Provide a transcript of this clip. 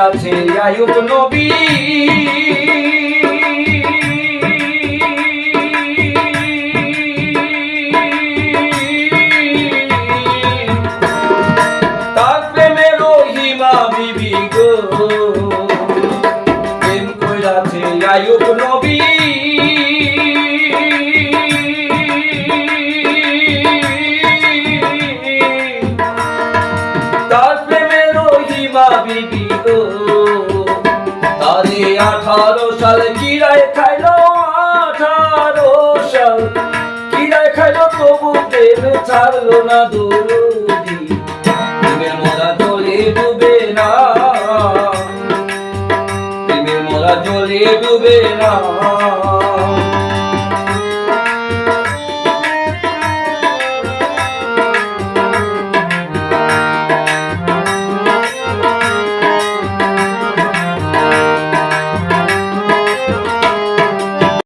আছে আইয়ুব নবী। তার প্রেমে রহিমা বিবি গো, প্রেম কইরাছে আইয়ুব নবী। তার প্রেমে রহিমা বিবি গো, তারে 18 সাল কিরায় খাইলো, 18 সাল কিরায় খাইলো, তবু প্রেম ছাড়লো না দরদি। প্রেমের মোরা জলে ডুবে না, প্রেমের মোরা জলে ডুবে না।